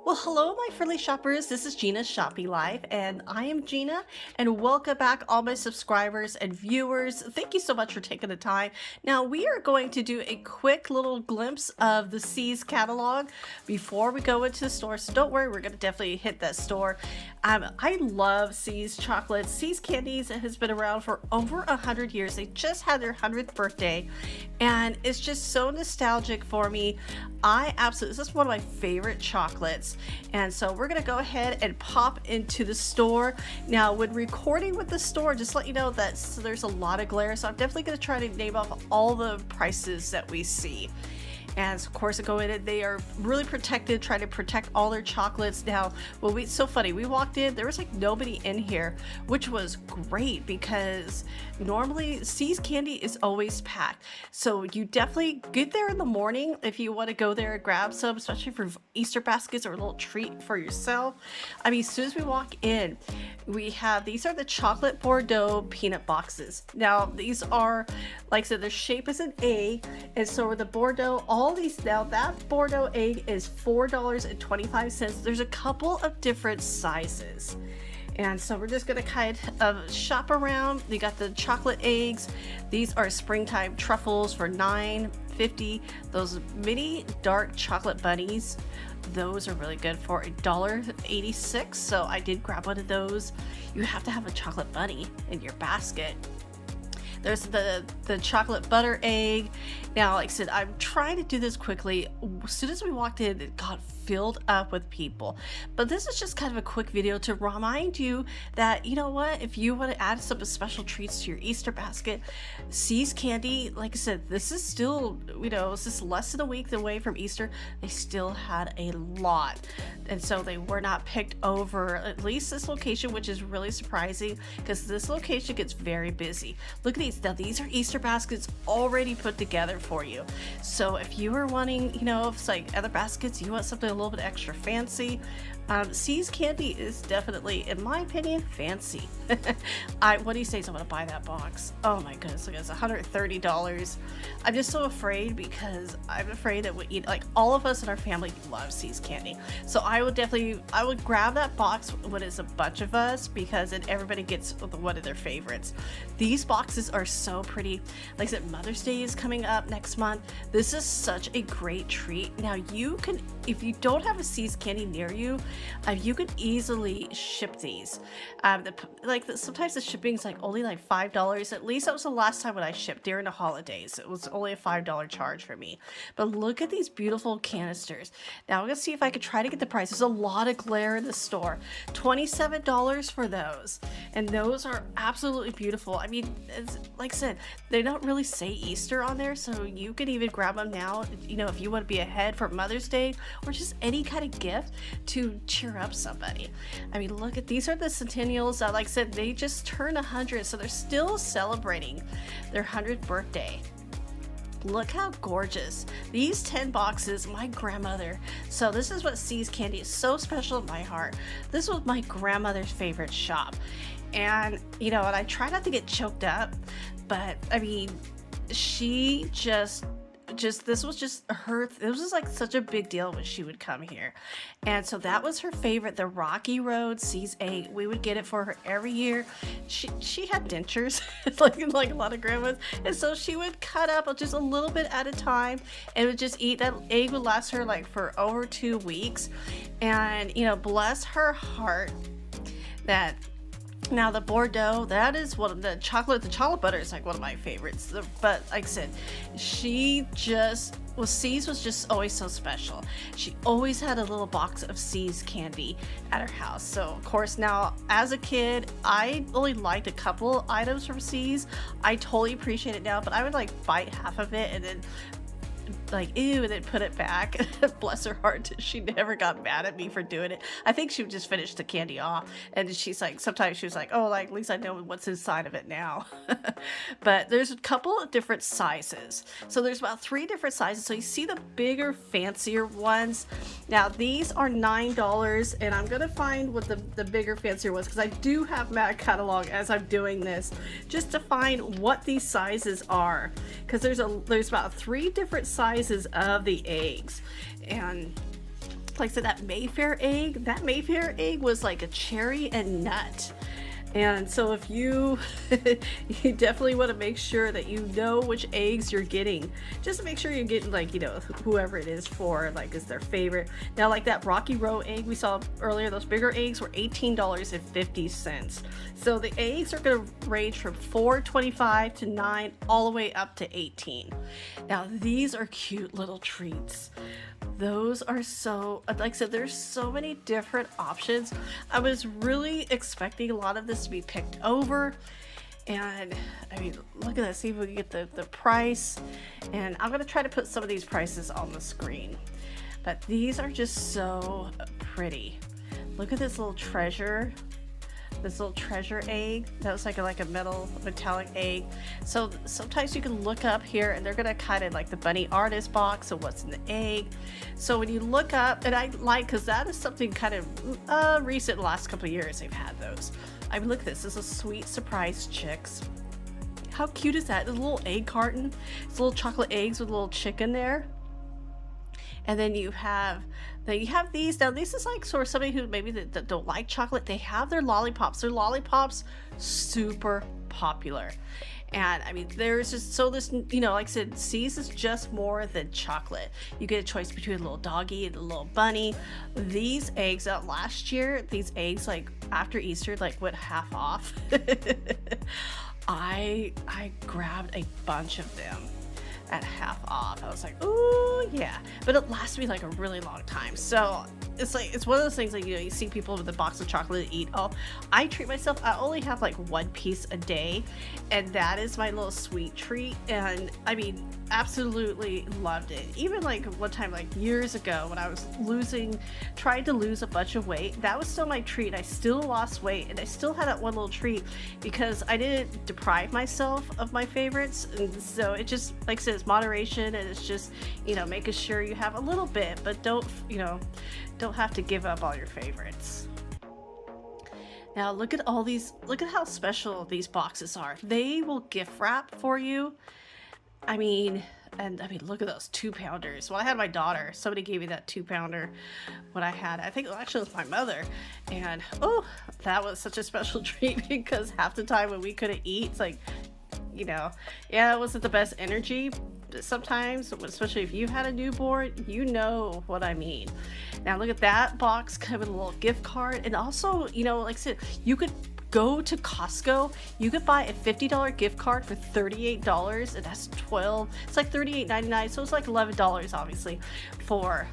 Well, hello, my friendly shoppers. This is Gina's Shopping Life, and I am Gina. And welcome back, all my subscribers and viewers. Thank you so much for taking the time. Now, we are going to do a quick little glimpse of the C's catalog before we go into the store. So don't worry, we're going to definitely hit that store. I love C's chocolates. C's Candies has been around for over 100 years. They just had their 100th birthday, and it's just so nostalgic for me. I absolutely, this is one of my favorite chocolates. And so we're gonna go ahead and pop into the store. Now, when recording with the store, just let you know that there's a lot of glare, so I'm definitely gonna try to name off all the prices that we see. And of course, I go in it. They are really protected, trying to protect all their chocolates. Now, well, it's so funny. We walked in, there was like nobody in here, which was great because normally C's Candy is always packed. So you definitely get there in the morning if you want to go there and grab some, especially for Easter baskets or a little treat for yourself. I mean, as soon as we walk in, we have these are the chocolate Bordeaux peanut boxes. Now, these are, like I said, their shape is an A, and so are the Bordeaux. All these now, that Bordeaux egg is $4.25. There's a couple of different sizes. And so we're just gonna kind of shop around. We got the chocolate eggs. These are springtime truffles for $9.50. Those mini dark chocolate bunnies, those are really good for $1.86. So I did grab one of those. You have to have a chocolate bunny in your basket. There's the chocolate butter egg. Now, like I said, I'm trying to do this quickly. As soon as we walked in, it got filled up with people. But this is just kind of a quick video to remind you that, you know what, if you want to add some special treats to your Easter basket, C's Candy, like I said, this is still, it's just less than a week away from Easter. They still had a lot. And so they were not picked over, at least this location, which is really surprising because this location gets very busy. Look at these. Now, these are Easter baskets already put together for you. So if you are wanting, if it's like other baskets, you want something a little bit extra fancy, C's Candy is definitely, in my opinion, fancy. What do you say? So I'm gonna buy that box. Oh my goodness, look, it's $130. I'm just so afraid because I'm afraid that we eat, like, all of us in our family love C's Candy. So I would grab that box when it's a bunch of us because then everybody gets one of their favorites. These boxes are so pretty. Like I said, Mother's Day is coming up next month. This is such a great treat. Now you can, if you don't have a C's Candy near you, you could easily ship these. Sometimes the shipping is like only like $5. At least that was the last time when I shipped during the holidays. It was only a $5 charge for me. But look at these beautiful canisters. Now I'm gonna see if I could try to get the price. There's a lot of glare in the store. $27 for those, and those are absolutely beautiful. I mean, like I said, they don't really say Easter on there, so you can even grab them now. If you want to be ahead for Mother's Day or just any kind of gift to cheer up somebody. I mean, look at these are the Centennials. Like I said, they just turned 100, so they're still celebrating their 100th birthday. Look how gorgeous. These 10 boxes, my grandmother. So this is what C's Candy is so special in my heart. This was my grandmother's favorite shop. And, and I try not to get choked up, but I mean, she just this was just her, it was just like such a big deal when she would come here. And so that was her favorite, the Rocky Road C's 8. We would get it for her every year. She had dentures like a lot of grandmas, and so she would cut up just a little bit at a time and would just eat. That egg would last her like for over 2 weeks. And bless her heart, that now the Bordeaux, that is one of the chocolate butter is like one of my favorites. But like I said, C's was just always so special. She always had a little box of C's Candy at her house. So of course, now as a kid, I only liked a couple items from C's. I totally appreciate it now, but I would like bite half of it and then like, ew, and then put it back. Bless her heart, she never got mad at me for doing it. I think she would just finish the candy off, and she's like, sometimes she was like, oh, like, at least I know what's inside of it now. But there's a couple of different sizes, so there's about 3 different sizes. So you see the bigger, fancier ones. Now these are $9, and I'm gonna find what the bigger, fancier ones, because I do have Mac catalog as I'm doing this, just to find what these sizes are, because there's about 3 different sizes of the eggs. And like I said, that Mayfair egg was like a cherry and nut. And so if you you definitely want to make sure that you know which eggs you're getting. Just to make sure you're getting, like, you know, whoever it is for, like, is their favorite. Now, like that Rocky Road egg we saw earlier, those bigger eggs were $18.50. So the eggs are going to range from $4.25 to $9 all the way up to $18. Now these are cute little treats. Those are so, like I said, there's so many different options. I was really expecting a lot of this to be picked over. And I mean, look at that. See if we can get the price. And I'm going to try to put some of these prices on the screen. But these are just so pretty. Look at this little treasure. This little treasure egg that was like a metallic egg. So sometimes you can look up here and they're gonna kind of like the bunny artist box of what's in the egg. So when you look up, and I like, because that is something kind of recent, last couple of years they've had those. I mean, look at this. This is a Sweet Surprise Chicks. How cute is that? The little egg carton. It's little chocolate eggs with a little chicken there. And then you have these. Now this is like sort of somebody who maybe that don't like chocolate. They have their lollipops. Their lollipops super popular. And I mean, there's just, so this, you know, like I said, C's is just more than chocolate. You get a choice between a little doggy and a little bunny. These eggs out last year, these eggs like after Easter like went half off. I grabbed a bunch of them at half off. I was like, oh yeah, but it lasted me like a really long time. So it's like, it's one of those things like, you know, you see people with a box of chocolate to eat. Oh, I treat myself, I only have like one piece a day, and that is my little sweet treat. And I mean, absolutely loved it. Even like one time, like years ago, when I was trying to lose a bunch of weight, that was still my treat. I still lost weight, and I still had that one little treat because I didn't deprive myself of my favorites. And so it just, like I said, it's moderation, and it's just, you know, making sure you have a little bit, but don't have to give up all your favorites. Now look at all these, look at how special these boxes are. They will gift wrap for you. I mean, look at those 2-pounders. Well, I had my daughter. Somebody gave me that 2-pounder when I had, I think actually it was my mother. And oh, that was such a special treat because half the time when we couldn't eat, it's like, you know, yeah, it wasn't the best energy sometimes, especially if you had a newborn, you know what I mean. Now look at that box, kind of a little gift card. And also, you know, like I said, you could go to Costco, you could buy a $50 gift card for $38, and that's 12, it's like $38.99, so it's like $11 obviously for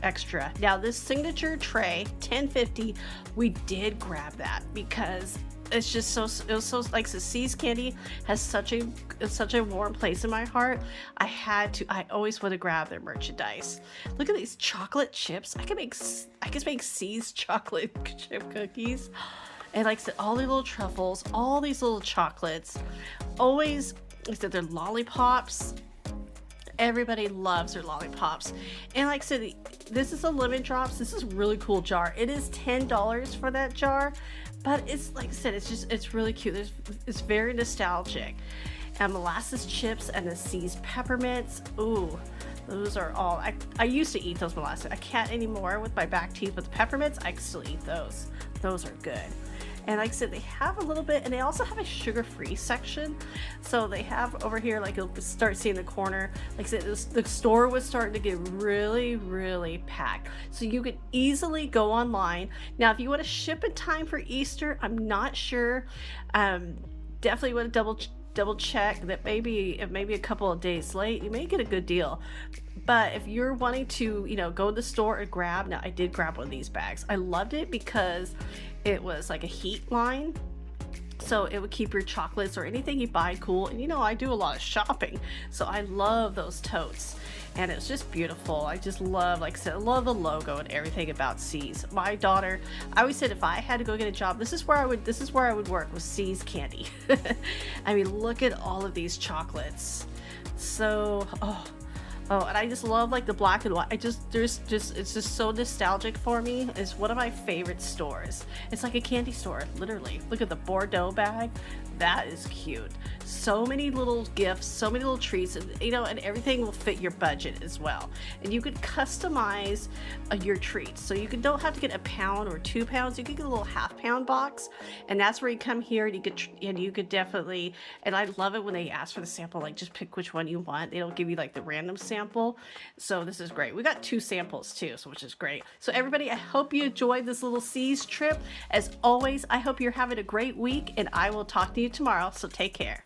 extra. Now this signature tray, $10.50, we did grab that because it's just so, it was so, like, so C's Candy has such a warm place in my heart. I always want to grab their merchandise. Look at these chocolate chips. I can make C's chocolate chip cookies. And like I said, all these little truffles, all these little chocolates. Always, like I said, they're lollipops. Everybody loves their lollipops. And like I said, this is a lemon drops. This is a really cool jar. It is $10 for that jar. But it's, like I said, it's really cute. It's very nostalgic. And molasses chips and the C's peppermints. Ooh, those are all, I used to eat those molasses. I can't anymore with my back teeth, but the peppermints, I can still eat those. Those are good. And like I said, they have a little bit, and they also have a sugar-free section. So they have over here, like you'll start seeing the corner. Like I said, the store was starting to get really, really packed. So you could easily go online. Now, if you want to ship in time for Easter, I'm not sure. Definitely want to double check that maybe a couple of days late, you may get a good deal. But if you're wanting to, you know, go to the store and grab, now I did grab one of these bags. I loved it because it was like a heat line. So it would keep your chocolates or anything you buy cool. And you know, I do a lot of shopping, so I love those totes. And it's just beautiful. I just love, like I said, I love the logo and everything about C's. My daughter, I always said if I had to go get a job, this is where I would work, with C's Candy. I mean, look at all of these chocolates. So, oh, and I just love like the black and white. It's just so nostalgic for me. It's one of my favorite stores. It's like a candy store, literally. Look at the Bordeaux bag. That is cute. So many little gifts, so many little treats, and and everything will fit your budget as well. And you could customize your treats. So don't have to get a pound or 2 pounds. You could get a little half-pound box, and that's where you come here and you could definitely. And I love it when they ask for the sample, like just pick which one you want. They don't give you like the random sample. So this is great. We got 2 samples too, so which is great. So everybody, I hope you enjoyed this little C's trip. As always, I hope you're having a great week, and I will talk to you tomorrow. So take care.